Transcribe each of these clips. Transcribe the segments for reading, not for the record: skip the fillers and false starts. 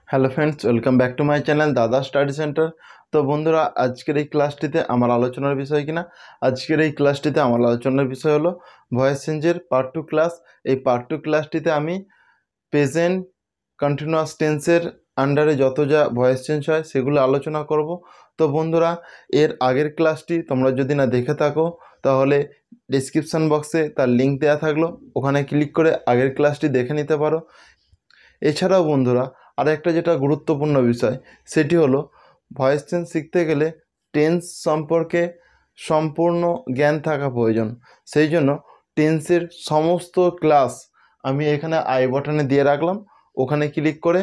Hello friends, welcome back to my channel দাদা study centre. তো বন্ধুরা, আজকের এই ক্লাসটিতে আমার আলোচনার বিষয় হলো ভয়েস চেঞ্জের পার্ট 2 ক্লাস। এই পার্ট 2 ক্লাসটিতে আমি প্রেজেন্ট কন্টিনিউয়াস টেন্সের আন্ডারে যত যা ভয়েস চেঞ্জ হয় সেগুলো আলোচনা করব। তো বন্ধুরা, এর আগের ক্লাসটি তোমরা যদি না দেখে থাকো তাহলে ডিসক্রিপশান বক্সে তার লিঙ্ক দেওয়া থাকলো, ওখানে ক্লিক করে আগের ক্লাসটি দেখে নিতে পারো। এছাড়াও বন্ধুরা, আর একটা যেটা গুরুত্বপূর্ণ বিষয় সেটি হলো ভয়েস চেঞ্জ শিখতে গেলে টেন্স সম্পর্কে সম্পূর্ণ জ্ঞান থাকা প্রয়োজন। সেই জন্য টেন্সের সমস্ত ক্লাস আমি এখানে আই বাটনে দিয়ে রাখলাম, ওখানে ক্লিক করে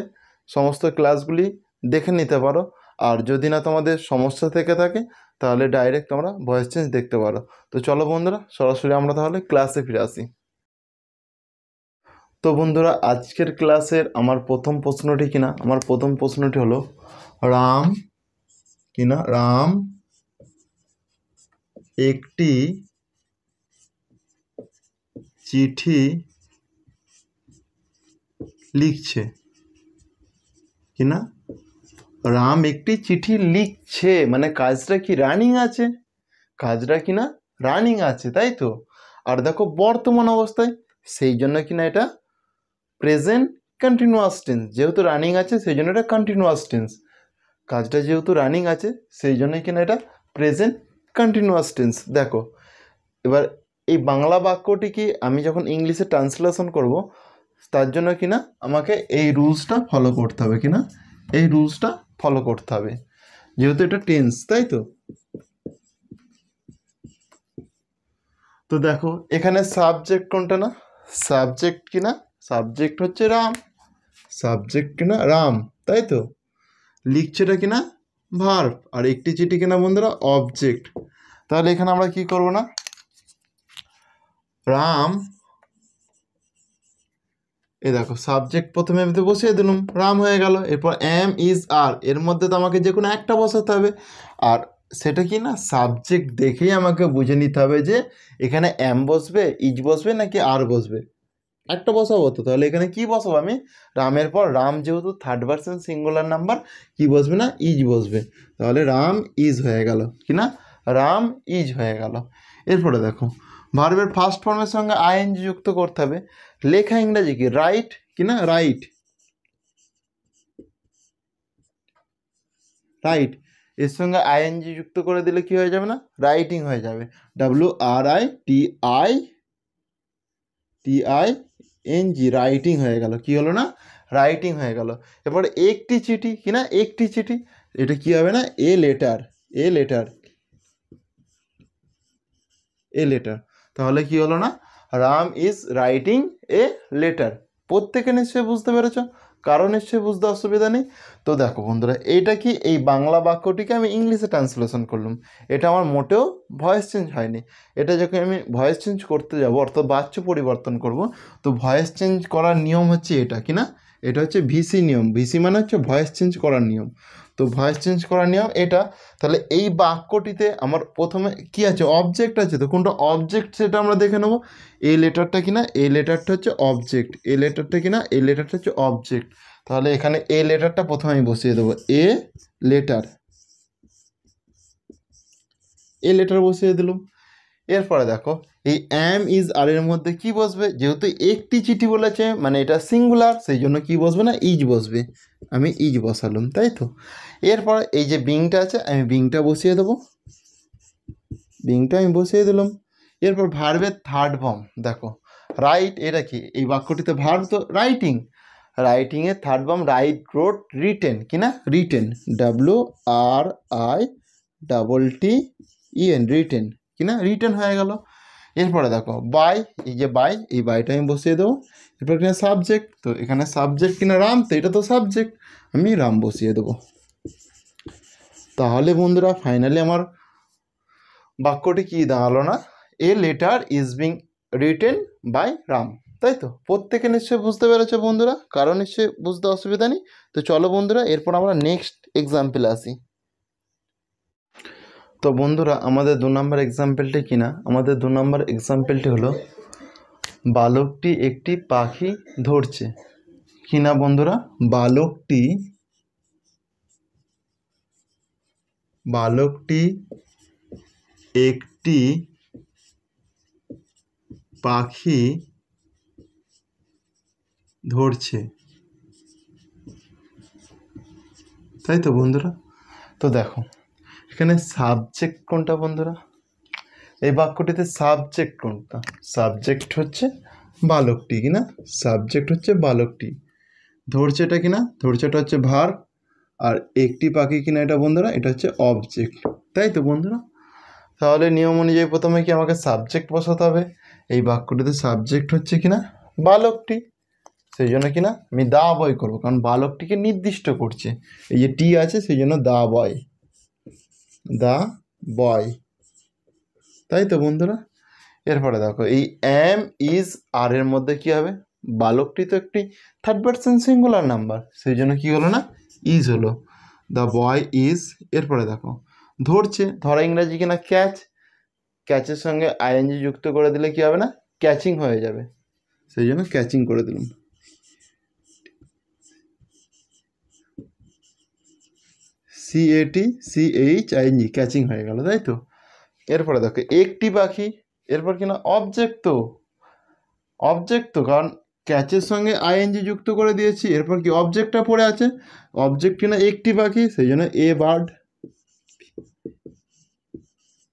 সমস্ত ক্লাসগুলি দেখে নিতে পারো। আর যদি না তোমাদের সমস্যা থেকে থাকে তাহলে ডাইরেক্ট তোমরা ভয়েস চেঞ্জ দেখতে পারো। তো চলো বন্ধুরা, সরাসরি আমরা তাহলে ক্লাসে ফিরে আসি। তো বন্ধুরা, আজকের ক্লাসের আমার প্রথম প্রশ্নটি হলো রাম একটি চিঠি লিখছে কিনা। রাম একটি চিঠি লিখছে মানে কাজটা কি রানিং আছে, তাই তো। আর দেখো বর্তমান অবস্থায়, সেই জন্য কিনা এটা প্রেজেন্ট কন্টিনিউয়াস টেন্স, যেহেতু রানিং আছে সেই জন্য এটা কন্টিনিউয়াস টেন্স। কাজটা যেহেতু রানিং আছে সেই জন্যই কিনা এটা প্রেজেন্ট কন্টিনিউয়াস টেন্স। দেখো এবার এই বাংলা বাক্যটিকে আমি যখন ইংলিশে ট্রান্সলেশন করব তার জন্য কিনা আমাকে এই রুলসটা ফলো করতে হবে, যেহেতু এটা টেন্স, তাই তো। তো দেখো এখানে সাবজেক্ট কোনটা না, সাবজেক্ট হচ্ছে রাম, তাই তো। লিখছেটা কিনা ভার্ব, আর একটি চিঠি কিনা বন্ধুরা অবজেক্ট। তাহলে এখানে আমরা কি করব না, রাম, এই দেখো সাবজেক্ট প্রথমে আমি তো বসিয়ে দিলাম, রাম হয়ে গেল। এরপর এম ইজ আর, এর মধ্যে তো আমাকে যে কোনো একটা বসাতে হবে। আর সেটা কি না, সাবজেক্ট দেখেই আমাকে বুঝে নিতে হবে যে এখানে এম বসবে, ইজ বসবে নাকি আর বসবে। একটা বসাবো তো, তাহলে এখানে কি বসাবো আমি, রামের পর রাম যেহেতু থার্ড পারসন সিঙ্গুলার নাম্বার, কি বসবে না, ইজ বসবে। তাহলে রাম ইজ হয়ে গেল এরপরে দেখো ভার্বের ফার্স্ট ফর্মের সঙ্গে আইএনজি যুক্ত করতে হবে। লেখা ইংরেজি কি রাইট, রাইট এর সঙ্গে আইএনজি যুক্ত করে দিলে কি হয়ে যাবে না, রাইটিং হয়ে যাবে। WRITING, রাইটিং হয়ে গেল, কি হলো না, রাইটিং হয়ে গেল। এরপরে একটি চিঠি এটা কি হবে না, এ লেটার। তাহলে কি হলো না, Ram is writing a letter. প্রত্যেকে নিশ্চয়ই বুঝতে পেরেছ, কারো নিশ্চয়ই বুঝতে অসুবিধা নেই। তো দেখো বন্ধুরা, এইটা কি এই বাংলা বাক্যটিকে আমি ইংলিশে ট্রান্সলেশন করলাম, এটা আমার মোটেও ভয়েস চেঞ্জ হয়নি। এটা যখন আমি ভয়েস চেঞ্জ করতে যাব, অর্থাৎ বাচ্য পরিবর্তন করব, তো ভয়েস চেঞ্জ করার নিয়ম হচ্ছে এটা এটা হচ্ছে ভিসি নিয়ম। ভিসি মানে হচ্ছে ভয়েস চেঞ্জ করার নিয়ম। তো ভয়েস চেঞ্জ করার নিয়ম এটা। তাহলে এই বাক্যটিতে আমার প্রথমে কি আছে, অবজেক্ট আছে। তো কোনটা অবজেক্ট সেটা আমরা দেখে নেব। এই লেটারটা হচ্ছে অবজেক্ট, হচ্ছে অবজেক্ট। তাহলে এখানে এ লেটারটা প্রথমে আমি বসিয়ে দেবো, এ লেটার বসিয়ে দিলাম। এরপরে দেখো এই অ্যাম ইজ আর এর মধ্যে কি বসবে, যেহেতু একটি চিঠি বলেছে মানে এটা সিঙ্গুলার, সেই জন্য কি বসবে না, ইজ বসবে। আমি ইজ বসালাম, তাই তো। এরপর এই যে বিংটা আছে, আমি বিংটা বসিয়ে দেবো, দিলাম। এরপর ভার্বের থার্ড ফর্ম দেখো, রাইট, এটা কি এই বাক্যটিতে ভার্ব, তো রাইটিংয়ের third form write, wrote, written, written, WRITTEN, written হয়ে গেল। এরপরে দেখো বাই, এই বাইটা আমি বসিয়ে দেবো। এরপর কিনা সাবজেক্ট, তো এখানে সাবজেক্ট রাম, তো এটা তো সাবজেক্ট, আমি রাম বসিয়ে দেবো। তাহলে বন্ধুরা ফাইনালি আমার বাক্যটি কি দাঁড়ালো না, a letter is being written by Ram, তাই তো। প্রত্যেকে নিশ্চয়ই বুঝতে পেরেছো বন্ধুরা, কারণ নিশ্চয়ই বুঝতে অসুবিধা নেই। তো চলো বন্ধুরা, এরপর আমরা নেক্সট এক্সাম্পলে আসি। তো বন্ধুরা, আমাদের 2 নম্বর এক্সাম্পলটি হলো বালকটি একটি পাখি ধরছে। বন্ধুরা, বালকটি বালকটি একটি পাখি ধরছে, তাই তো বন্ধুরা। তো দেখো এখানে সাবজেক্ট কোনটা বন্ধুরা, এই বাক্যটিতে সাবজেক্ট কোনটা, সাবজেক্ট হচ্ছে বালকটি কিনা, সাবজেক্ট হচ্ছে বালকটি, ধরছেটা কিনা, ধরছেটা হচ্ছে ভার্ব, আর একটি পাখি কিনা এটা বন্ধুরা এটা হচ্ছে অবজেক্ট, তাই তো বন্ধুরা। তাহলে নিয়ম অনুযায়ী প্রথমে কি আমাকে সাবজেক্ট বসাতে হবে, এই বাক্যটিতে সাবজেক্ট হচ্ছে কিনা বালকটি, সেই জন্য কিনা আমি দা বয় করবো, কারণ বালকটিকে নির্দিষ্ট করছে, এই যে টি আছে সেই জন্য দা বয়, দা বয়, তাই তো বন্ধুরা। এরপরে দেখো এই এম ইজ আর এর মধ্যে কি হবে, বালকটি তো একটি থার্ড পারসন সিঙ্গুলার নাম্বার, সেই জন্য কি হলো না ইজ হলো, দ্য বয় ইজ। এরপরে দেখো ধরছে, ধরা ইংরাজি কিনা ক্যাচ, ক্যাচের সঙ্গে আইএনজি যুক্ত করে দিলে কি হবে না ক্যাচিং হয়ে যাবে, সেই জন্য ক্যাচিং করে দিলাম, CATCHING ক্যাচিং হয়ে গেল, তাই তো। এরপরে দেখো একটি পাখি, এরপর কিনা অবজেক্ট তো, অবজেক্ট তো কারণ ক্যাচের সঙ্গে আইএনজি যুক্ত করে দিয়েছি, এরপর কি অবজেক্টটা পড়ে আছে, অবজেক্ট কিনা একটি পাখি, সেই জন্য এ বার্ড,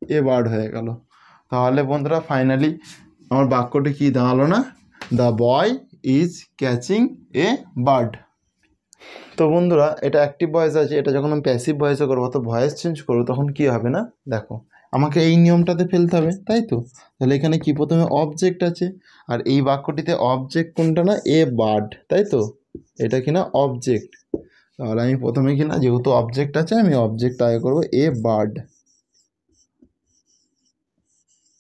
এ বার্ড হয়ে গেল। তাহলে বন্ধুরা ফাইনালি আমার বাক্যটি কি দাঁড়ালো না, the boy is catching a bird. তো বন্ধুরা এটা অ্যাক্টিভ ভয়েস আছে, এটা যখন আমি প্যাসিভ ভয়েসে করবো তো ভয়েস চেঞ্জ করবো তখন কি হবে না, দেখো আমাকে এই নিয়মটাতে ফেলতে হবে, তাই তো। তাহলে এখানে কি প্রথমে অবজেক্ট আছে, আর এই বাক্যটিতে অবজেক্ট কোনটা না এ বার্ড, তাই তো, এটা কিনা অবজেক্ট, তাহলে আমি প্রথমে কিনা যেহেতু অবজেক্ট আছে আমি অবজেক্ট আগে করবো এ বার্ড,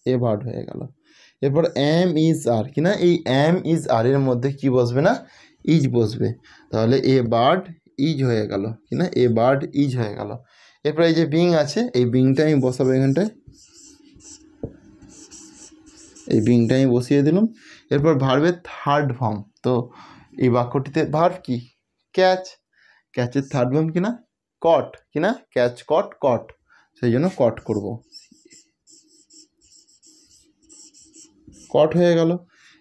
এ বার্ড হয়ে গেল। এরপর এম ইজ আর কিনা, এই এম ইজ আর এর মধ্যে কি বসবে না ইজ বসবে, তাহলে এ বার্ড ইজ হয়ে গেল কিনা, এ বার্ড ইজ হয়ে গেল। এরপর এই যে বিং আছে এই বিংটা আমি বসাবো এখানটায়, এই বিংটা আমি বসিয়ে দিলাম। এরপর ভার্বের থার্ড ফর্ম, তো এই বাক্যটিতে ভার্ব কি ক্যাচ, ক্যাচের থার্ড ফর্ম কিনা কট, কিনা ক্যাচ কট কট, সেই জন্য কট করব, কট হয়ে গেল।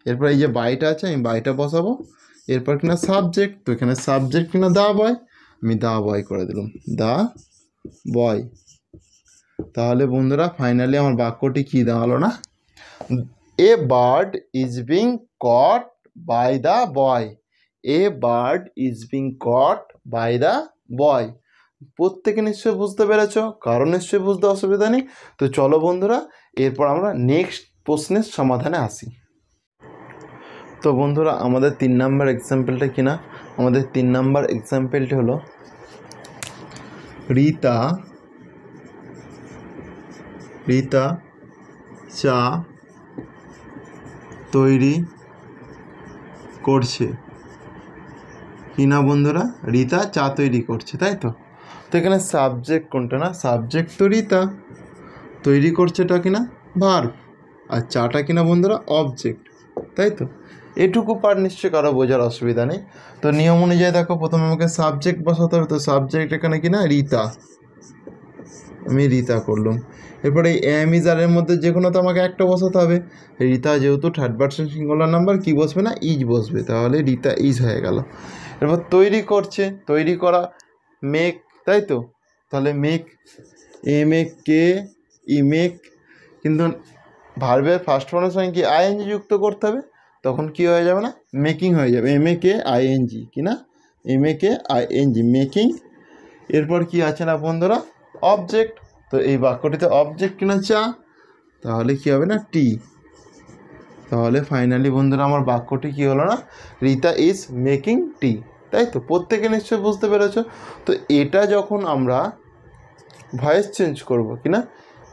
এরপর এই যে বাইটা আছে আমি বাইটা বসাবো, এরপর কিনা সাবজেক্ট, তো এখানে সাবজেক্ট কিনা দা বয়, আমি দা বয় করে দিলাম, দা বয়। তাহলে বন্ধুরা ফাইনালি আমার বাক্যটি কী দাঁড়ালো না, a bird is being caught by the boy, a bird is being caught by the boy. প্রত্যেকে নিশ্চয়ই বুঝতে পেরেছ, কারণ নিশ্চয়ই বুঝতে অসুবিধা নেই। তো চলো বন্ধুরা এরপর আমরা নেক্সট প্রশ্নের সমাধানে আসি। তো বন্ধুরা আমাদের 3 নাম্বার এক্সাম্পলটা কিনা, আমাদের 3 নাম্বার এক্সাম্পলটি হলো রিতা রিতা চা তৈরি করছে, কিনা বন্ধুরা রিতা চা তৈরি করছে, তাই তো। তো এখানে সাবজেক্ট কোনটা না, সাবজেক্ট তো রিতা, তৈরি করছেটা কিনা ভার্ব, আর চাটা কিনা বন্ধুরা অবজেক্ট, তাই তো। এটুকু পার্ট নিশ্চয়ই কারো বোঝার অসুবিধা নেই। তো নিয়ম অনুযায়ী দেখো প্রথমে আমাকে সাবজেক্ট বসাতে হবে, তো সাবজেক্ট এখানে কিনা রিতা, আমি রিতা করলাম। এরপরে এই এম ইজ আর এর মধ্যে যে কোনো তো আমাকে একটা বসাতে হবে, রিতা যেহেতু থার্ড পারসন সিঙ্গুলার নাম্বার কি বসবে না ইজ বসবে, তাহলে রিতা ইজ হয়ে গেল। এরপর তৈরি করছে, তৈরি করা মেক, তাই তো, তাহলে make M A K E make, কিন্তু ভার্বের ফার্স্ট ফর্মের সঙ্গে কি আইএনজি যুক্ত করতে হবে, তখন কি হয়ে যাবে না মেকিং হয়ে যাবে, এম এ কে আইএনজি কিনা M A K ING making. এরপর কি আছে না বন্ধুরা অবজেক্ট, তো এই বাক্যটিতে অবজেক্ট কিনা চা, তাহলে কি হবে না টি। তাহলে ফাইনালি বন্ধুরা আমার বাক্যটি কি হলো না রিতা ইজ মেকিং টি, তাই তো। প্রত্যেকে নিশ্চয়ই বুঝতে পেরেছ। তো এটা যখন আমরা ভয়েস চেঞ্জ করব কিনা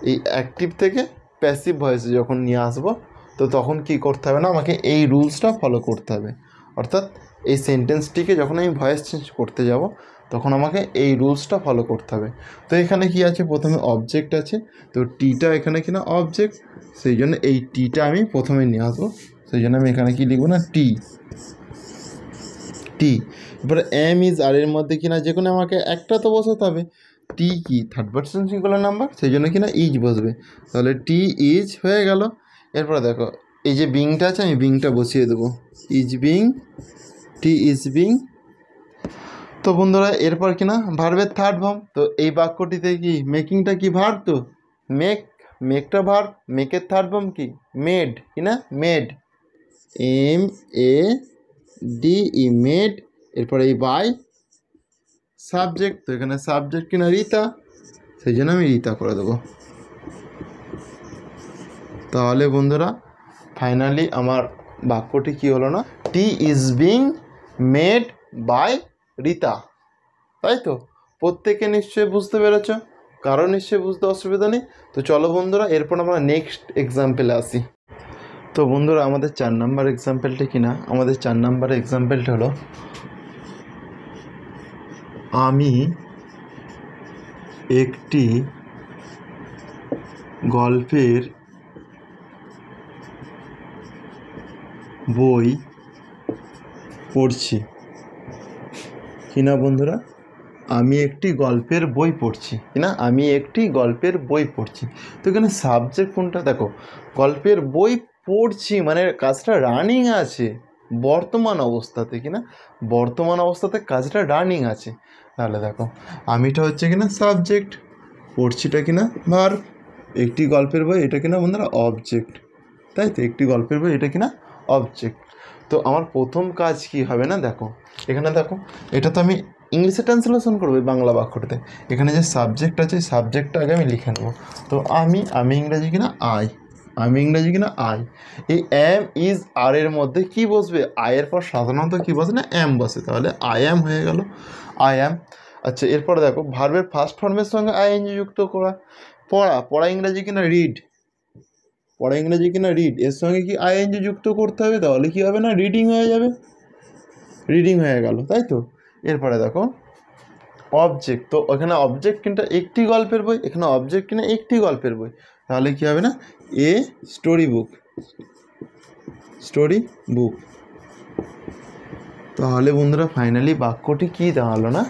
এই অ্যাক্টিভ থেকে প্যাসিভ ভয়েসে যখন নিয়ে আসবো, তো তখন কি করতে হবে না আমাকে এই রুলসটা ফলো করতে হবে, অর্থাৎ এই সেন্টেন্সটিকে যখন আমি ভয়েস চেঞ্জ করতে যাব তখন আমাকে এই রুলসটা ফলো করতে হবে। তো এখানে কি আছে প্রথমে অবজেক্ট আছে, তো টিটা এখানে কিনা অবজেক্ট, সেই জন্য এই টিটা আমি প্রথমে নিয়ে আসবো, সেই জন্য আমি এখানে কি লিখবো না টি, টি। এবারে এম ইজ আর এর মধ্যে কিনা যে কোনো আমাকে একটা তো বসাতে হবে, টি কি থার্ড পারসন সিঙ্গুলার নাম্বার, সেই জন্য কিনা ইজ বসবে। তাহলে টি ইজ হয়ে গেল। এরপরে দেখো এই যে বিংটা আছে, আমি বিংটা বসিয়ে দেবো, is being, T is being. তো বন্ধুরা এরপর কিনা ভার্বের থার্ড ফর্ম। তো এই বাক্যটিতে কি মেকিংটা কি ভার্ব, তো মেকটা ভার্ব, মেকের থার্ড ফর্ম কি মেড, কিনা মেড, MADE মেড। এরপরে এই বাই সাবজেক্ট, তো এখানে সাবজেক্ট কিনা রিতা, সেই জন্য আমি রিতা করে দেবো। তাহলে বন্ধুরা ফাইনালি আমার বাক্যটি কি হলো না, tea is being made by Rita, তাই তো? প্রত্যেকে নিশ্চয়ই বুঝতে পেরেছ, কারো নিশ্চয়ই বুঝতে অসুবিধা নেই। তো চলো বন্ধুরা এরপর আমরা নেক্সট এক্সাম্পলে আসি। তো বন্ধুরা আমাদের 4 নাম্বার এক্সাম্পলটি কিনা, আমাদের 4 নাম্বার এক্সাম্পলটা হলো আমি একটি গল্পের বই পড়ছি, কিনা বন্ধুরা আমি একটি গল্পের বই পড়ছি, কিনা আমি একটি গল্পের বই পড়ছি। তো এখানে সাবজেক্ট কোনটা, দেখো গল্পের বই পড়ছি মানে কাজটা রানিং আছে বর্তমান অবস্থাতে, কিনা বর্তমান অবস্থাতে কাজটা রানিং আছে। তাহলে দেখো আমিটা হচ্ছে কিনা সাবজেক্ট, পড়ছিটা কিনা ভার্ব, একটি গল্পের বই এটা কিনা বন্ধুরা অবজেক্ট, তাই তো? একটি গল্পের বই এটা কিনা অবজেক্ট। তো আমার প্রথম কাজ কি হবে না, দেখো এখানে দেখো এটা তো আমি ইংলিশে ট্রান্সলেশন করবো বাংলা বাক্যটাতে। এখানে যে সাবজেক্ট আছে সাবজেক্টটা আগে আমি লিখে নেবো। তো আমি ইংরেজি কিনা আই, আমি ইংরেজি কিনা আই। এই এম ইজ আর এর মধ্যে কি বসবে, আয়ের পর সাধারণত কি বসে না এম বসে, তাহলে আই অ্যাম হয়ে গেল, আই অ্যাম। আচ্ছা এরপরে দেখো ভার্বের ফার্স্ট ফর্মের সঙ্গে আইএনজি যুক্ত করা, পড়া ইংরেজি কিনা রিড, পড়া ইংরেজি কিনা রিড, এর সঙ্গে কি আইএনজি যুক্ত করতে হবে, তাহলে কি হবে না রিডিং হয়ে যাবে, রিডিং হয়ে গেল, তাই তো? এরপরে দেখো অবজেক্ট, তো ওখানে অবজেক্ট কিনা একটি গল্পের বই, এখানে অবজেক্ট কিনা একটি গল্পের বই, তাহলে কি হবে না a story book, story book. তাহলে বন্ধুরা ফাইনালি বাক্যটি কী দাঁড়ালো না,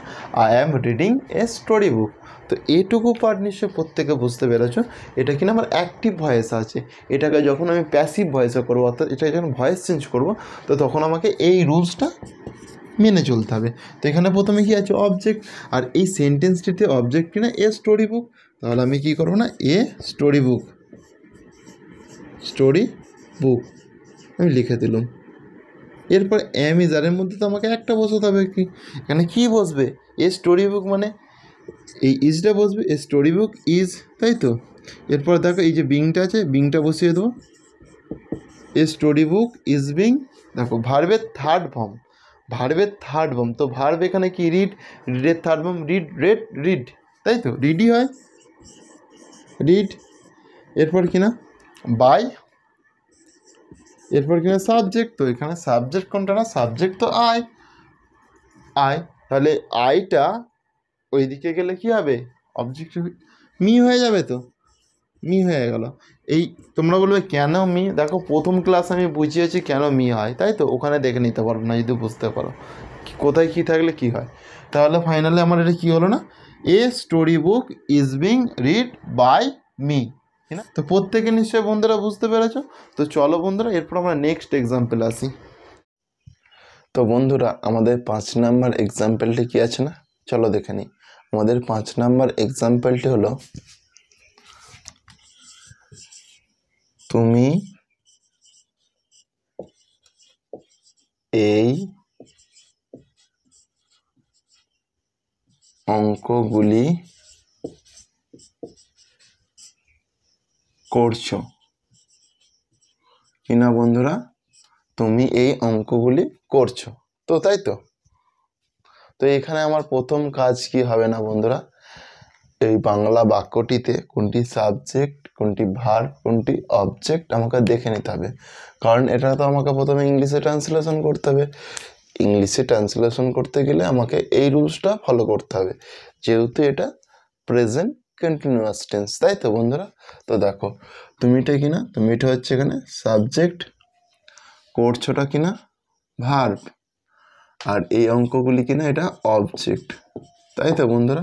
I am reading a story বুক। তো এইটুকু পার্ট নিশ্চয়ই প্রত্যেকে বুঝতে পেরেছ। এটা কিনা আমার অ্যাক্টিভ ভয়েস আছে, এটাকে যখন আমি প্যাসিভ ভয়েসে করবো অর্থাৎ এটা যখন ভয়েস চেঞ্জ করব, তো তখন আমাকে এই রুলসটা মেনে চলতে হবে। তো এখানে প্রথমে কি আছে অবজেক্ট, আর এই সেন্টেন্সটিতে অবজেক্ট কিনা এ স্টোরি বুক, তাহলে আমি কি করবো না a story book, story book আমি লিখে দিলাম। এরপর এম ইজ আর এর মধ্যে তো আমাকে একটা বসাতে হবে, কি এখানে কি বসবে এ স্টোরি বুক, মানে এই ইজটা বসবে, এ স্টোরি বুক ইজ, তাই তো? এরপর দেখো এই যে বিংটা আছে, বিংটা বসিয়ে দেবো, a story book is being. দেখো ভার্বের থার্ড ফর্ম, ভার্বের থার্ড ফর্ম, তো ভার্ব এখানে কি রিড, রিডের থার্ড ফর্ম রিড, রিড, তাই তো? রিডই হয়, রিড। এরপর কিনা বাই, এরপর কিনা সাবজেক্ট, তো এখানে সাবজেক্ট কোনটা না, সাবজেক্ট তো আই, তাহলে আইটা ওই দিকে গেলে কি হবে অবজেক্ট মি হয়ে যাবে, তো মি হয়ে গেল। এই তোমরা বলবে কেন মি, দেখো প্রথম ক্লাস আমি বুঝিয়েছি কেন মি হয়, তাই তো? ওখানে দেখে নিতে পারো না যদি বুঝতে পারো কোথায় কী থাকলে কি হয়। তাহলে ফাইনালি আমার এটা কী হলো না, a story book is being read by me, ঠিক না? তো প্রত্যেকে নিশ্চয়ই বন্ধুরা বুঝতে পেরেছো। তো চলো বন্ধুরা এরপর আমরা নেক্সট এক্সাম্পল আসি। তো বন্ধুরা আমাদের 5 নাম্বার এক্সাম্পলটি কি আছে না, চলো দেখে নিই। আমাদের 5 নাম্বার এক্সাম্পলটি হলো তুমি এই অঙ্কগুলি করছো, কিনা বন্ধুরা তুমি এই অঙ্কগুলি করছো, তো তাই তো? তো এখানে আমার প্রথম কাজ কি হবে না বন্ধুরা, এই বাংলা বাক্যটিতে কোনটি সাবজেক্ট, কোনটি ভার্ব, কোনটি অবজেক্ট আমাকে দেখে নিতে হবে, কারণ এটা তো আমাকে প্রথমে ইংলিশে ট্রান্সলেশন করতে হবে। ইংলিশে ট্রান্সলেশন করতে গেলে আমাকে এই রুলসটা ফলো করতে হবে, যেহেতু এটা প্রেজেন্ট কন্টিনিউয়াস টেন্স, তাই তো বন্ধুরা? তো দেখো তুমিটা কিনা, তুমিটা হচ্ছে এখানে সাবজেক্ট, করছোটা কিনা ভার্ব, আর এই অঙ্কগুলি কিনা এটা অবজেক্ট, তাই তো বন্ধুরা?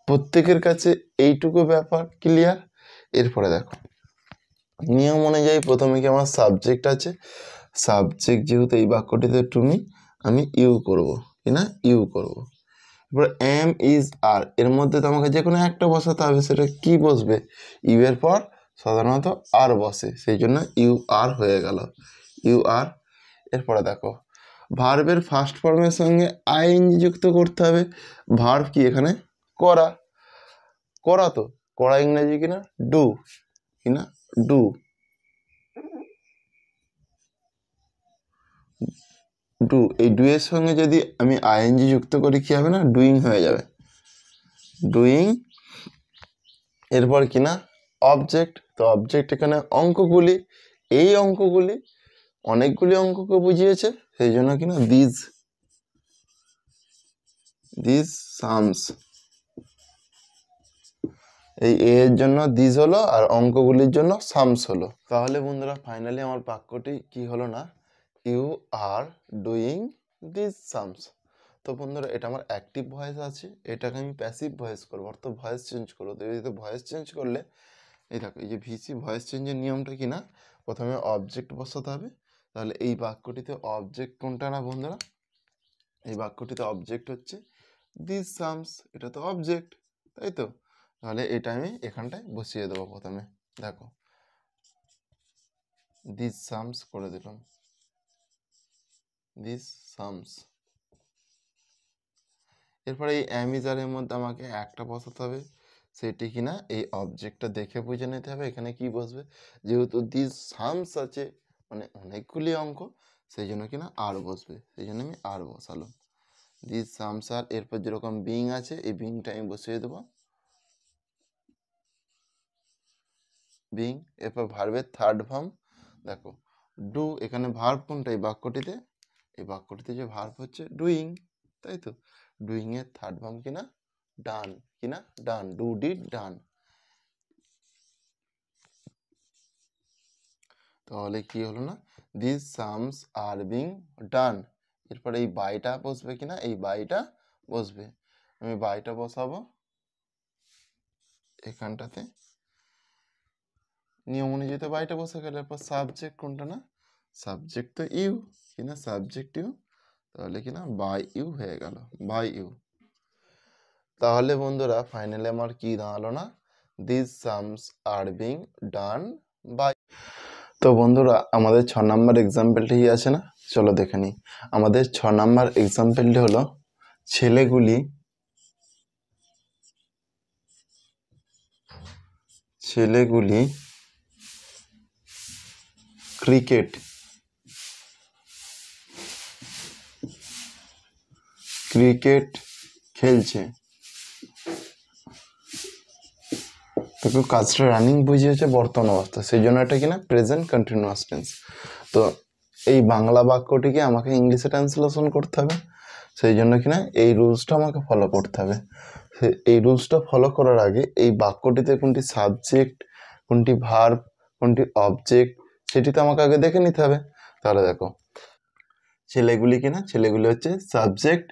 প্রত্যেকের কাছে এইটুকু ব্যাপার ক্লিয়ার। এরপরে দেখো নিয়ম অনুযায়ী প্রথমে কি আমার সাবজেক্ট আছে, সাবজেক্ট যেহেতু এই বাক্যটিতে তুমি, আমি ইউ করব, কি না ইউ করব। এরপর এম ইজ আর, এর মধ্যে তো আমাকে যে কোনো একটা বসাতে হবে, সেটা কি বসবে, ইউ এর পর সাধারণত আর বসে, সেই জন্য ইউ আর হয়ে গেল, ইউ আর। এরপরে দেখো ভার্বের ফার্স্ট ফর্মের সঙ্গে আইএনজি যুক্ত করতে হবে। ভার্ব কি এখানে করা, করা তো করা ইংরেজি কিনা ডু, কিনা ডু, ডু। এই ডু এর সঙ্গে যদি আমি আইএনজি যুক্ত করি কি হবে না, ডুইং হয়ে যাবে, ডুইং। এরপর কিনা অবজেক্ট, তো অবজেক্ট এখানে অঙ্কগুলি, এই অঙ্কগুলি অনেকগুলি অঙ্ককে বুঝিয়েছে, সেই জন্য কিনা দিস, দিস সামস, এই এর জন্য দিস হলো আর অঙ্কগুলির জন্য সামস হলো। তাহলে বন্ধুরা ফাইনালি আমার বাক্যটি কি হলো না, you are doing this sums. তো বন্ধুরা এটা আমার অ্যাক্টিভ ভয়েস আছে, এটাকে আমি প্যাসিভ ভয়েস করবো, অর্থাৎ ভয়েস চেঞ্জ করবো। তো এই ভয়েস চেঞ্জ করলে এই দেখো এই যে ভিসি ভয়েস চেঞ্জের নিয়মটা কি না, প্রথমে অবজেক্ট বসাতে হবে। তাহলে এই বাক্যটিতে অবজেক্ট কোনটা না বন্ধুরা, এই বাক্যটিতে অবজেক্ট হচ্ছে দিস সামস, এটা তো অবজেক্ট, তাই তো। তাহলে এটা আমি এখানটায় বসিয়ে দেবো প্রথমে, দেখো দিস সামস করে দিলাম, দিস সামস। এরপরে এই অ্যামিজারের মধ্যে আমাকে একটা বসাতে হবে, সেটি কিনা এই অবজেক্টটা দেখে বুঝে নিতে হবে এখানে কি বসবে। যেহেতু দিস সামস আছে মানে অনেকগুলি অঙ্ক, সেই জন্য কিনা আর বসবে, সেই জন্য আমি আর বসালাম, দিস সামস আর। এরপর যেরকম বিং আছে এই বিংটা আমি বসিয়ে দেবো, বিং। এরপর ভার্বের থার্ড ফর্ম দেখো ডু, এখানে ভার্ব কোনটা এই বাক্যটিতে, এই বাক্যটিতে যে ভার্ব হচ্ছে ডুইং, তাই তো। ডুইং এর থার্ড ফর্ম কিনা ডান, কিনা ডান, ডু ডিড ডান। তাহলে কি হলো না, দিস সামস আর বিং ডান। এরপরে এই বাইটা বসবে কিনা, এই বাইটা বসবে, আমি বাইটা বসাবো এখানটাতে, নিয়ম অনুযায়ী তো বাইটা বসে গেলে। এরপর সাবজেক্ট কোনটা না, সাবজেক্ট তো ইউ, কিনা সাবজেক্ট ইউ, তাহলে কিনা বাই ইউ হয়ে গেল, বাই ইউ। তাহলে বন্ধুরা ফাইনালি আমার কি দাঁড়ালো না, this sums are being done by. তো বন্ধুরা আমাদের 6 নম্বর এক্সাম্পলটি আছে না, চলো দেখে নিই। আমাদের 6 নম্বর এক্সাম্পলটি হলো ছেলেগুলি ছেলেগুলি ক্রিকেট ক্রিকেট খেলছে। দেখো কাজটা রানিং বুঝিয়েছে বর্তমান অবস্থা, সেই জন্য এটা কিনা প্রেজেন্ট কন্টিনিউয়াস টেন্স। তো এই বাংলা বাক্যটিকে আমাকে ইংলিশে ট্রান্সলেশন করতে হবে, সেই জন্য কিনা এই রুলসটা আমাকে ফলো করতে হবে। এই রুলসটা ফলো করার আগে এই বাক্যটিতে কোনটি সাবজেক্ট, কোনটি ভার্ব, কোনটি অবজেক্ট, সেটি তো আমাকে আগে দেখে নিতে হবে। তাহলে দেখো ছেলেগুলি কিনা, ছেলেগুলি হচ্ছে সাবজেক্ট,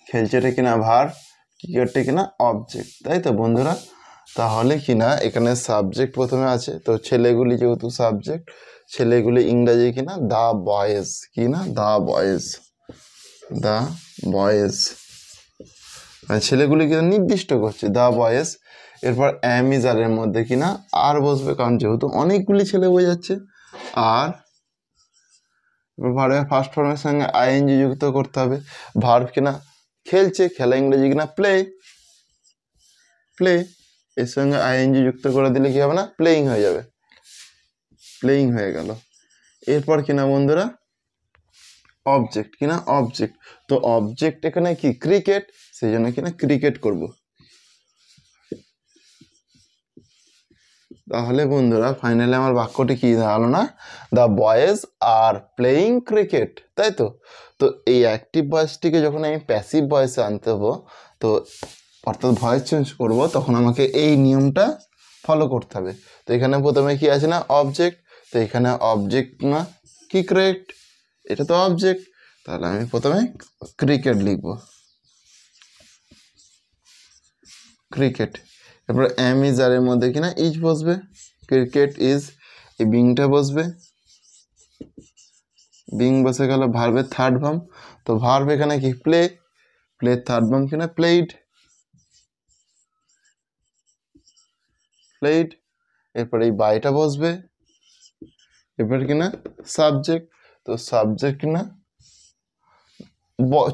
খেলছেটা কিনা ভার্ব, ক্রিকেটটা কিনা অবজেক্ট, তাই তো বন্ধুরা। তাহলে কিনা এখানে সাবজেক্ট প্রথমে আছে, তো ছেলেগুলি যেহেতু সাবজেক্ট, ছেলেগুলি ইংরাজি কিনা দ্য বয়েজ, কিনা দ্য বয়েজ, দ্য বয়েজ, মানে ছেলেগুলি কিনা নির্দিষ্ট করছে দ্য বয়েজ। এরপর অ্যামিজারের মধ্যে কিনা আর বসবে, কারণ যেহেতু অনেকগুলি ছেলে বোঝাচ্ছে। আর ভার্বের ফার্স্ট ফর্মের সঙ্গে আইএনজি যুক্ত করতে হবে। ভার্ব কিনা খেলছে, খেলা ইংরেজি কিনা প্লে, প্লে, এর সঙ্গে আইএনজি যুক্ত করে দিলে কি হবে না, প্লেইং হয়ে যাবে, প্লেইং হয়ে গেল। এরপর কিনা বন্ধুরা অবজেক্ট, কিনা অবজেক্ট, তো অবজেক্ট এখানে কি ক্রিকেট, সেই জন্য কিনা ক্রিকেট করব। তাহলে বন্ধুরা ফাইনালি আমার বাক্যটি কি দাঁড়ালো না, the boys are playing cricket, তাই তো। তো এই অ্যাক্টিভ ভয়েসটিকে যখন আমি প্যাসিভ ভয়েসে আনতে হবো, তো অর্থাৎ ভয়েস চেঞ্জ করব, তখন আমাকে এই নিয়মটা ফলো করতে হবে। তো এখানে প্রথমে কি আছে না অবজেক্ট, তো এখানে অবজেক্ট না কি ক্রিকেট, এটা তো অবজেক্ট, তাহলে আমি প্রথমে ক্রিকেট লিখব, ক্রিকেট। এরপরে এম ইজ আর এর মধ্যে কিনা ইজ বসবে, ক্রিকেট ইজ, এই বিংটা বসবে, বিং বসে গেল ভার্বের থার্ড ফর্ম। তো ভার্ব এখানে কি প্লে, প্লে থার্ড ফর্ম কিনা প্লেইড, প্লেইড। এরপরে এই বাইটা বসবে, এরপর কিনা সাবজেক্ট, তো সাবজেক্ট কিনা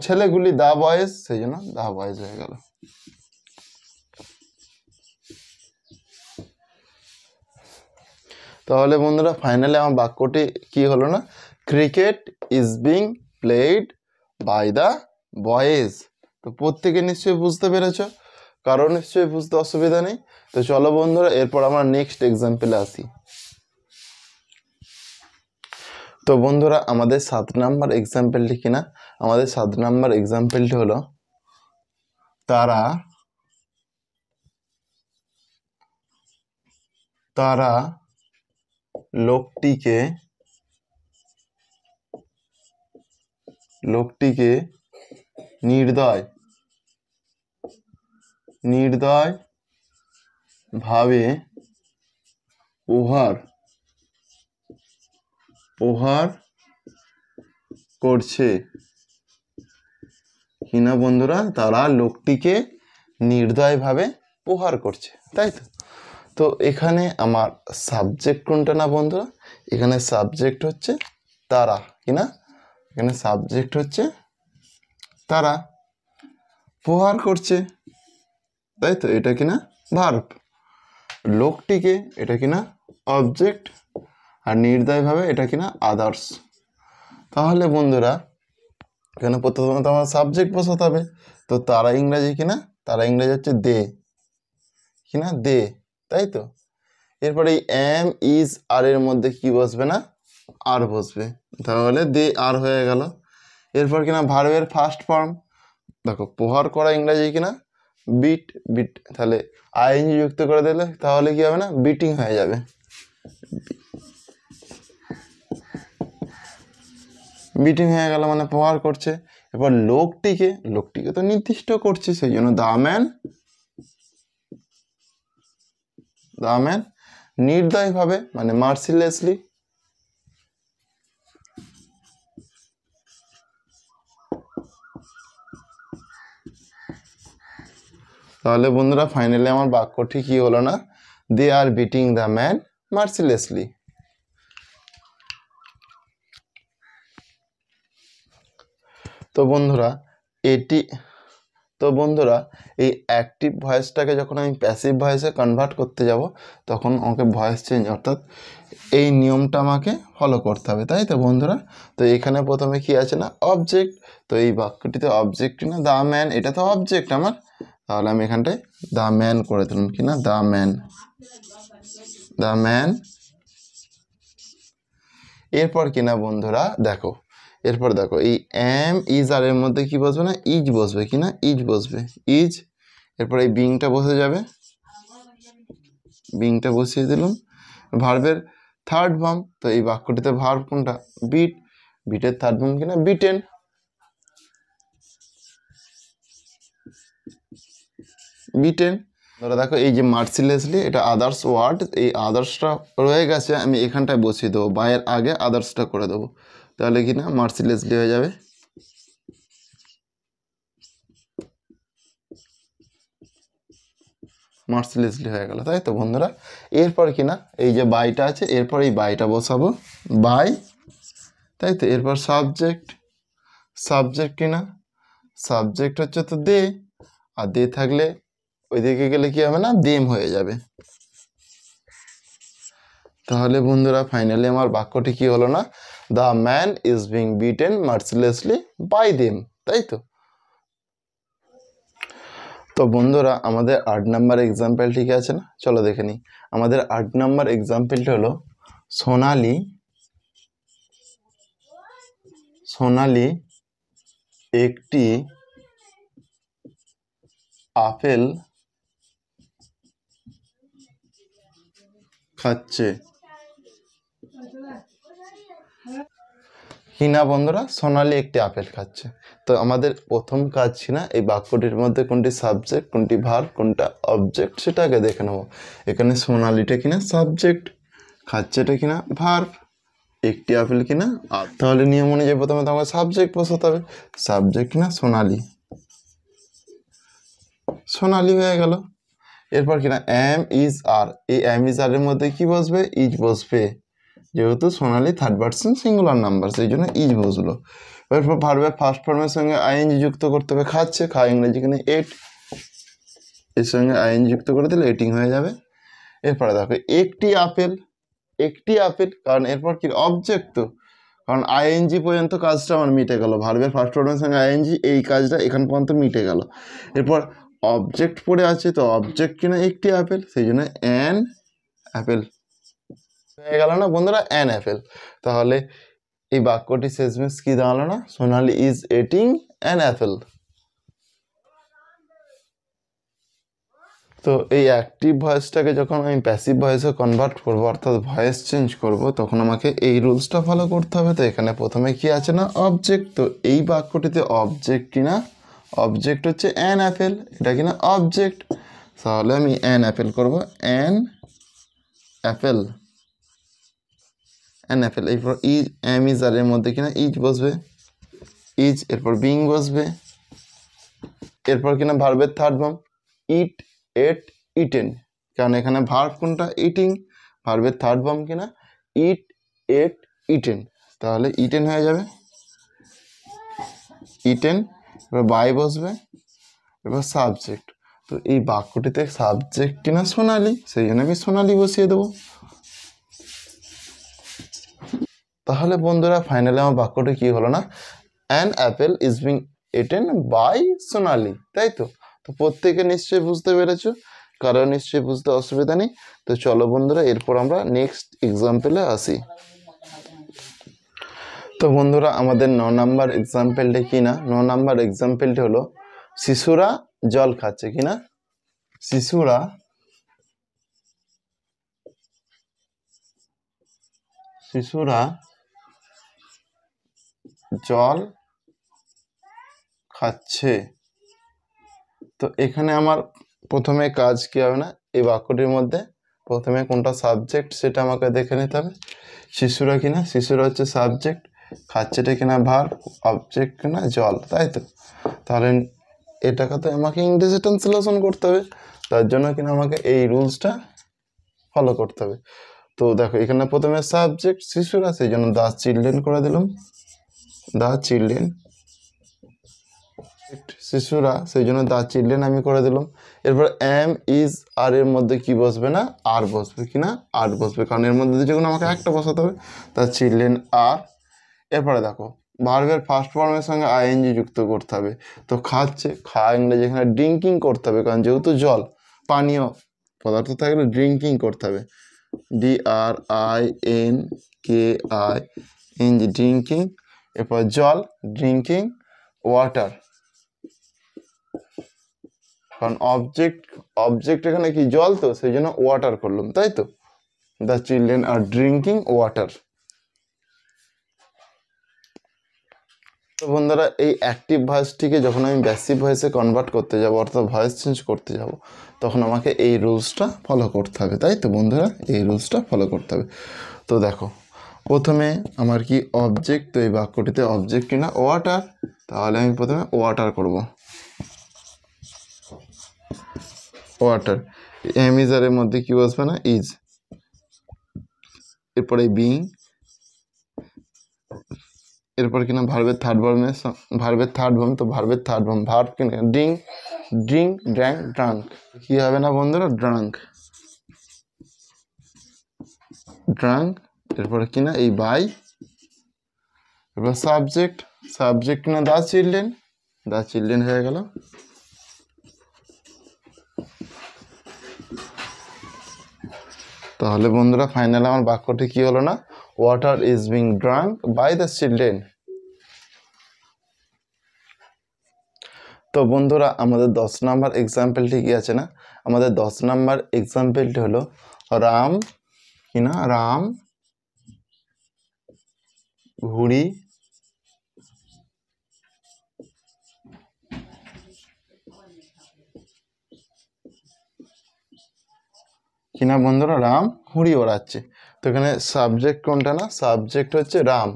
ছেলেগুলি দা বয়েজ, সেই জন্য দা বয়েজ হয়ে গেল। তাহলে বন্ধুরা ফাইনালি আমার বাক্যটি কি হলো না, cricket is being played by the boys. তো প্রত্যেকে নিশ্চয়ই বুঝতে পেরেছ, কারো নিশ্চয়ই বুঝতে অসুবিধা নেই। তো চলো বন্ধুরা এরপর আমরা নেক্সট এক্সাম্পলে আসি। তো বন্ধুরা আমাদের 7 নাম্বার এক্সাম্পলটি কিনা, আমাদের 7 নাম্বার এক্সাম্পলটি হলো তারা তারা লোকটিকে নির্দয় ভাবে প্রহার করছে কিনা বন্ধুরা, তারা লোকটিকে নির্দয়ভাবে প্রহার করছে, তাই তো। তো এখানে আমার সাবজেক্ট কোনটা না বন্ধুরা, এখানে সাবজেক্ট হচ্ছে তারা কিনা, এখানে সাবজেক্ট হচ্ছে তারা প্রহার করছে, তাই তো। এটা কিনা ভার্ব, লোকটিকে এটা কিনা অবজেক্ট, আর নির্দয়ভাবে এটা কিনা আদার্স। তাহলে বন্ধুরা এখানে প্রথমত আমার সাবজেক্ট বসাতে হবে। তো তারা ইংরাজি কিনা, তারা ইংরাজি হচ্ছে দে কিনা দে, তাই তো। এরপরে এই এম ইজ আর এর মধ্যে কি বসবে না, আর বসবে, তাহলে দে আর হয়ে গেল। এরপর কিনা ভার্বের ফার্স্ট ফর্ম, দেখো প্রহার করা ইংরাজি কিনা বিট, বিট তাহলে আইএনজি যুক্ত করে দিলে তাহলে কি হবে না, বিটিং হয়ে যাবে, বিটিং হয়ে গেল মানে প্রহার করছে। এবার লোকটিকে তো নির্দিষ্ট করছে, সেই জন্য দ্য ম্যান নির্দয়ভাবে মানে মার্সিলেসলি। তাহলে বন্ধুরা ফাইনালি আমার বাক্যটি কি হলো না, দে আর বিটিং দ্য ম্যান মার্সিলেসলি। তো বন্ধুরা এই অ্যাক্টিভ ভয়েসটাকে যখন আমি প্যাসিভ ভয়েসে কনভার্ট করতে যাব, তখন আমাকে ভয়েস চেঞ্জ অর্থাৎ এই নিয়মটা আমাকে ফলো করতে হবে, তাই তো বন্ধুরা। তো এখানে প্রথমে কি আছে না অবজেক্ট, তো এই বাক্যটিতে অবজেক্ট না দ্য ম্যান, এটা তো অবজেক্ট আমার, তাহলে আমি এখানটায় দ্য ম্যান করে দিলাম কিনা দ্য ম্যান। এরপর কিনা বন্ধুরা দেখো, এরপর দেখো এই এম ইজ আর এর মধ্যে কি বসবে না ইজ বসবে কিনা ইজ বসবে, ইজ। এরপর এই বিংটা বসে যাবে, বিংটা বসিয়ে দিলাম, ভার্বের থার্ড ফর্ম। তো এই বাক্যটিতে ভার্ব কোনটা বিট, বিটের থার্ড ফর্ম কিনা বিটেন। ধরো দেখো এই যে মার্সিলেসলি এটা আদার্স ওয়ার্ড, এই আদার্সটা রয়ে গেছে, আমি এখানটায় বসিয়ে দেবো, বাইয়ের আগে আদার্সটা করে দেবো, তাহলে কি না মার্সিলেসলি হয়ে যাবে। মার্সিলেসলি হয়ে গেল, তাই তো বন্ধুরা। এরপর কিনা এই যে বাইটা আছে, এরপর এই বাইটা বসাবো বাই, তাই তো। এরপর সাবজেক্ট কিনা সাবজেক্ট হচ্ছে তো দে, আর দে থাকলে ওইদিকে গেলে কি হবে না দেম হয়ে যাবে। তাহলে বন্ধুরা ফাইনালি আমার বাক্যটি কি হলো না, the man is being beaten mercilessly by them, তাই তো। তো বন্ধুরা আমাদের 8 নাম্বার এক্সাম্পল ঠিক আছে না, চলো দেখে নিই। আমাদের 8 নাম্বার এক্সাম্পলটি হলো সোনালি একটি আপেল খাচ্ছে, কিনা বন্ধুরা সোনালি একটি আপেল খাচ্ছে। তো আমাদের প্রথম কাজ কিনা এই বাক্যটির মধ্যে কোনটি সাবজেক্ট, কোনটি ভার্ব, কোনটা অবজেক্ট সেটা আগে দেখে নেব। এখানে সোনালিটা কিনা সাবজেক্ট, খাচ্ছেটা কিনা ভার্ব, একটি আপেল কিনা তাহলে নিয়ম অনুযায়ী প্রথমে তো আমাকে সাবজেক্ট বসাতে হবে। সাবজেক্ট কিনা সোনালি, সোনালি হয়ে গেল। এরপর কিনা এম ইজ আর, এই এম ইজ আর এর মধ্যে কি বসবে? ইজ বসবে, যেহেতু সোনালি থার্ড পারসন সিঙ্গুলার নাম্বার সেই জন্য ইজ বসলো। এরপর ভার্বের ফার্স্ট ফর্মের সঙ্গে আইএনজি যুক্ত করতে হবে। খাচ্ছে, খা ইংরেজি কিনা এট, এর সঙ্গে আইএনজি যুক্ত করে দিলে এটিং হয়ে যাবে। এরপরে দেখো একটি আপেল, একটি আপেল, কারণ এরপর কি অবজেক্ট, তো কারণ আইএনজি পর্যন্ত কাজটা আমার মিটে গেল, ভার্বের ফার্স্ট ফর্মের সঙ্গে আইএনজি এই কাজটা এখান পর্যন্ত মিটে গেল। এরপর অবজেক্ট পড়ে আছে, তো অবজেক্ট কিনা একটি আপেল, সেই জন্য অ্যান অ্যাপেল হয়ে গেল না বন্ধুরা, অ্যান অ্যাপেল। তাহলে এই বাক্যটি শেষমেশ কি দাঁড়ালো না? সোনালি ইজ এটিং অ্যান অ্যাপেল। তো এই অ্যাক্টিভ ভয়েসটাকে যখন আমি প্যাসিভ ভয়েসে কনভার্ট করবো, অর্থাৎ ভয়েস চেঞ্জ করব, তখন আমাকে এই রুলসটা ফলো করতে হবে। তো এখানে প্রথমে কি আছে না? অবজেক্ট। তো এই বাক্যটিতে অবজেক্ট কিনা, অবজেক্ট হচ্ছে অ্যান অ্যাপেল, এটা কিনা অবজেক্ট, তাহলে আমি অ্যান অ্যাপেল করবো, অ্যান অ্যাপেল, অ্যান অ্যাপেল। এরপর ইজ, এম ইজ আর এর মধ্যে কিনা ইজ বসবে, ইজ, এরপর বিং বসবে, এরপর কিনা ভার্বের থার্ড ফর্ম ইট, এট, ইটেন, কারণ এখানে ভার্ব কোনটা? ইটিং, ভার্বের থার্ড ফর্ম কিনা ইট, এট, ইটেন, তাহলে ইটেন হয়ে যাবে, ইটেন। এবার বাই বসবে, এবার সাবজেক্ট। তো এই বাক্যটিতে সাবজেক্ট কিনা সোনালি, সেই জন্য আমি সোনালি বসিয়ে দেবো। তাহলে বন্ধুরা ফাইনালি আমার বাক্যটি কি হলো না? An apple is being eaten by Sonali, তাই তো? তো প্রত্যেকে নিশ্চয়ই বুঝতে পেরেছো, কারণ নিশ্চয়ই বুঝতে অসুবিধা নেই। তো চলো বন্ধুরা এরপর আমরা নেক্সট এক্সাম্পলে আসি। তো বন্ধুরা আমাদের 9 নাম্বার এক্সাম্পলটি কি না? 9 নাম্বার এক্সাম্পলটি হলো শিশুরা জল খাচ্ছে, কিনা শিশুরা শিশুরা জল খাচ্ছে। তো এখানে আমার প্রথমে কাজ কি হবে না? এই বাক্যটির মধ্যে প্রথমে কোনটা সাবজেক্ট সেটা আমাকে দেখে নিতে হবে। শিশুরা কিনা, শিশুরা হচ্ছে সাবজেক্ট, খাচ্ছেটা কিনা ভার্ব, অবজেক্ট কিনা জল, তাই তো? তাহলে এটাকে তো আমাকে ইংরেজি ট্রান্সলেশন করতে হবে, তার জন্য কিনা আমাকে এই রুলসটা ফলো করতে হবে। তো দেখো এখানে প্রথমে সাবজেক্ট শিশুরা, সেই জন্য দ্য চিলড্রেন করে দিলাম, দ্য চিলড্রেন, শিশুরা, সেই জন্য দ্য চিলড্রেন আমি করে দিলাম। এরপর এম ইজ আর এর মধ্যে কি বসবে না? আর বসবে, কিনা আর বসবে, কারণ এর মধ্যে যে কোনো আমাকে একটা বসাতে হবে, দ্য চিলড্রেন আর। এরপরে দেখো ভার্বের ফার্স্ট ফর্মের সঙ্গে আইএনজি যুক্ত করতে হবে। তো খাচ্ছে, খা ইংরেজি এখানে ড্রিঙ্কিং করতে হবে, কারণ যেহেতু জল পানীয় পদার্থ থাকলে ড্রিঙ্কিং করতে হবে, DRINKING, ড্রিঙ্কিং। এরপর জল, ড্রিঙ্কিং ওয়াটার, কারণ অবজেক্ট এখানে কি জল, তো সেই জন্য ওয়াটার করলাম, তাই তো? The children are drinking water. তো বন্ধুরা এই অ্যাক্টিভ ভয়েসটিকে যখন আমি প্যাসিভ ভয়েসে কনভার্ট করতে যাব, অর্থাৎ ভয়েস চেঞ্জ করতে যাব, তখন আমাকে এই রুলসটা ফলো করতে হবে, তাই তো বন্ধুরা? এই রুলসটা ফলো করতে হবে। তো দেখো প্রথমে আমার কি অবজেক্ট, তো এই বাক্যটিতে অবজেক্ট কিনা ওয়াটার, তাহলে আমি প্রথমে ওয়াটার করব, ওয়াটার। এম ইজ আর এর মধ্যে কি বসবে না? ইজ, এরপরে বিং, এরপর কিনা ভার্বের থার্ড ফর্ম, তো ভার্বের থার্ড ফর্ম ভার্ব কিনা ড্রিঙ্ক, ড্র্যাঙ্ক, ড্রাঙ্ক, কি হবে না বন্ধুরা? Drunk, drunk. এরপরে কিনা এই বাই, এরপর সাবজেক্ট কিনা দ্য চিলড্রেন হয়ে গেল। তাহলে বন্ধুরা ফাইনাল আমার বাক্যটি কি হলো না? Water is being drunk by the children. তো বন্ধুরা আমাদের 10 নাম্বার এক্সাম্পলটি কি আছে না? আমাদের 10 নাম্বার এক্সাম্পলটি হলো রাম কিনা রাম ঘুড়ি কিনা বন্ধুরা রাম ঘুড়ি ওড়াচ্ছে। তো এখানে সাবজেক্ট কোনটা না, সাবজেক্ট হচ্ছে রাম,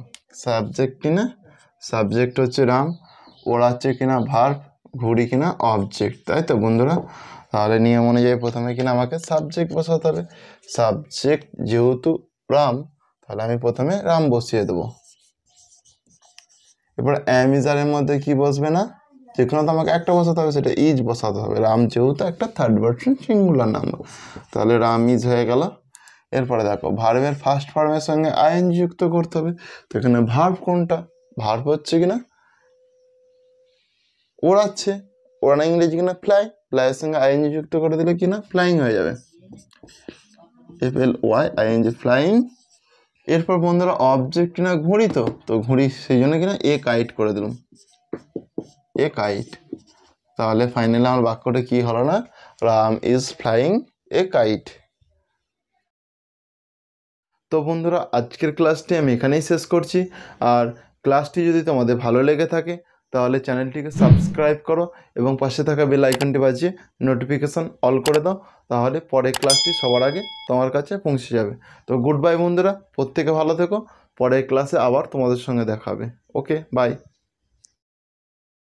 সাবজেক্ট কিনা, সাবজেক্ট হচ্ছে রাম, ওড়াচ্ছে কিনা ভার্ব, ঘুড়ি কিনা অবজেক্ট, তাই তো বন্ধুরা। তাহলে নিয়ম অনুযায়ী প্রথমে কিনা আমাকে সাবজেক্ট বসাতে হবে। সাবজেক্ট যেহেতু রাম, তাহলে আমি প্রথমে রাম বসিয়ে দেবো। এবার অ্যাম ইজ আর এর মধ্যে কি বসবে না, যেখানে তো আমাকে একটা বসাতে হবে, সেটা ইজ বসাতে হবে। রাম যেহেতু একটা থার্ড পারসন সিঙ্গুলার নাম্বার, তাহলে রাম ইজ হয়ে গেল। এরপরে দেখো ভার্বের ফার্স্ট ফর্মের সঙ্গে আইএনজি যুক্ত করতে হবে। তো এখানে ভার্ব কোনটা, ভার্ব হচ্ছে কিনা ওড়াচ্ছে, ওড়ানো ইংরেজি কিনা ফ্লাই, ফ্লাইয়ের সঙ্গে আইএনজি যুক্ত করে দিলে কিনা ফ্লাইং হয়ে যাবে, FLY ফ্লাইং। এরপর বন্ধুরা অবজেক্ট কিনা ঘুড়ি, তো ঘুড়ি, সেই জন্য কিনা এ কাইট করে দিলাম, এ কাইট। তাহলে ফাইনালি আমার বাক্যটা কি হলো না, Ram is flying a kite. তো বন্ধুরা আজকের ক্লাসটি আমি এখানেই শেষ করছি। আর ক্লাসটি যদি তোমাদের ভালো লেগে থাকে তাহলে চ্যানেলটিকে সাবস্ক্রাইব করো এবং পাশে থাকা বেল আইকনটি বাজিয়ে নোটিফিকেশান অল করে দাও, তাহলে পরের ক্লাসটি সবার আগে তোমার কাছে পৌঁছে যাবে। তো গুড বাই বন্ধুরা, প্রত্যেকে ভালো থেকো, পরের ক্লাসে আবার তোমাদের সঙ্গে দেখা হবে। ওকে, বাই।